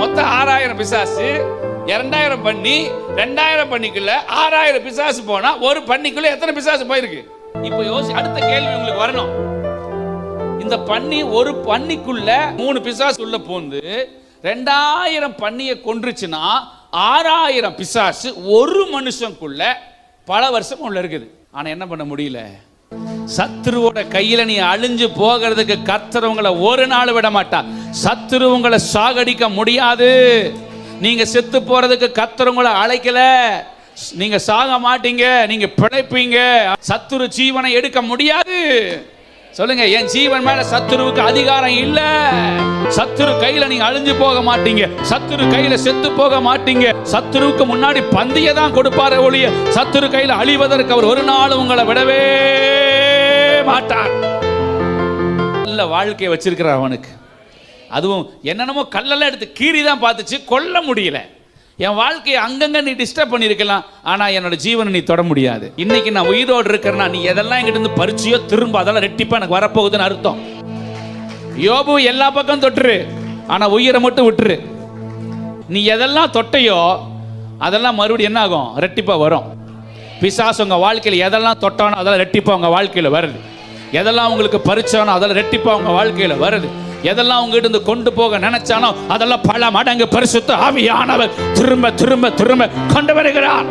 மொத்தம் 6000 பிசாசு, 2000 பண்ணி, 2000 பண்ணிக்குள்ள 6000 பிசாசு போனா ஒரு பண்ணிக்குள்ள எத்தனை பிசாசு போயிருக்கு? இப்போ அடுத்த கேள்வி உங்களுக்கு வரணும். இந்த பண்ணி ஒரு பண்ணிக்குள்ள 3 பிசாசு உள்ள போந்து 2000 பண்ணியை கொன்றுச்சுன்னா 6000 பிசாசு ஒரு மனுஷனுக்குள்ள பல வருஷம் உள்ள இருக்குது. ஆனா என்ன பண்ண முடியல? சத்துருவோட கையில நீ அழிஞ்சு போகிறதுக்கு கர்த்தர் உங்களை ஒரு நாள் விட மாட்டார். சத்துரு உங்களை சாகடிக்க முடியாது. நீங்க செத்து போறதுக்கு கர்த்தர் உங்களை அழைக்கல. நீங்க சாக மாட்டீங்க, நீங்க பிழைப்பீங்க. சத்துரு ஜீவனை எடுக்க முடியாது. சொல்லுங்க, என் ஜீவன் மேல சத்துருவுக்கு அதிகாரம் இல்ல. சத்துரு கையில நீங்க அழிஞ்சு போக மாட்டீங்க. சத்துரு கையில செத்து போக மாட்டீங்க. சத்துருவுக்கு முன்னாடி பந்தியை தான் கொடுப்பாரு ஒழிய சத்துரு கையில அழிவதற்கு அவர் ஒரு நாள் உங்களை விடவே மாட்டார். நல்ல வாழ்க்கையை வச்சிருக்கிறார் அவனுக்கு. அதுவும் என்னென்னமோ கல்லெல்லாம் எடுத்து கீறி தான் பார்த்துச்சு, கொல்ல முடியல. என் வாழ்க்கையை அங்கங்க நீ டிஸ்டர்ப் பண்ணியிருக்கலாம், ஆனா என்னோட ஜீவனை நீ தொட முடியாது. இன்னைக்கு நான் உயிரோடு இருக்கிறேன்னா நீ எதெல்லாம் எங்கிட்ட இருந்து பறிச்சியோ திரும்ப அதெல்லாம் ரெட்டிப்பா எனக்கு வரப்போகுதுன்னு அர்த்தம். யோபு எல்லா பக்கம் தொட்டுரு, ஆனா உயிரை மட்டும் விட்டுரு. நீ எதெல்லாம் தொட்டையோ அதெல்லாம் மறுபடியும் என்ன ஆகும்? ரெட்டிப்பா வரும். பிசாசு உங்க வாழ்க்கையில் எதெல்லாம் தொட்டானோ அதெல்லாம் ரெட்டிப்பா உங்க வாழ்க்கையில வருது. எதெல்லாம் உங்களுக்கு பறிச்சானோ அதெல்லாம் ரெட்டிப்பா உங்க வாழ்க்கையில வருது. எதெல்லாம் உங்ககிட்ட இருந்து கொண்டு போக நினைச்சானோ அதெல்லாம் பல மடங்கு பரிசுத்த ஆவியானவர் திரும்ப திரும்ப திரும்ப கொண்டு வருகிறார்.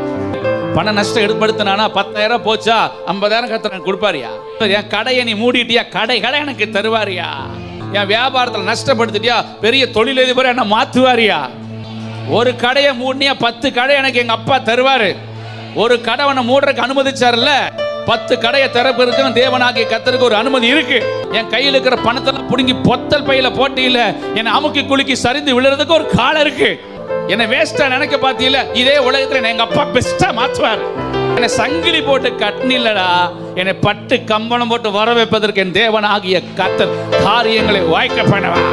பண நஷ்டம் ஏற்படுத்தினா 10,000 போச்சா 50,000 கர்த்தர் கொடுப்பாரியா? என் கடையை நீ மூடிட்டியா, கடைகளை எனக்கு தருவாரியா? என் வியாபாரத்தில் நஷ்டப்படுத்திட்டியா, பெரிய தொழிலதிபர் என்ன மாத்துவாரியா? ஒரு கடையை மூடினியா 10 கடை எனக்கு எங்க அப்பா தருவாரு. ஒரு கடை உன்னை மூடுறதுக்கு அனுமதிச்சார்ல, 10 கடையை திறப்பிற்கு தேவனாகிய கர்த்தருக்கு ஒரு அனுமதி இருக்கு. என் கையில் இருக்கிற பணத்தெல்லாம் புடுங்கி பொத்தல் பையில போட்டியில என்னை அமுக்கி குலுக்கி சரிந்து விழுறதுக்கு ஒரு காலம் இருக்கு. என்னை வேஸ்டா நினைக்க பார்த்தீங்கள, இதே உலகத்துல எங்க அப்பா பெஸ்டா மாற்றுவார். என்னை சங்கிலி போட்டு கட்டினில்லடா, என்னை பட்டு கம்பளம் போட்டு வர வைப்பதற்கு என் தேவனாகிய கர்த்தர் காரியங்களை வாய்க்க பண்ணுவார்.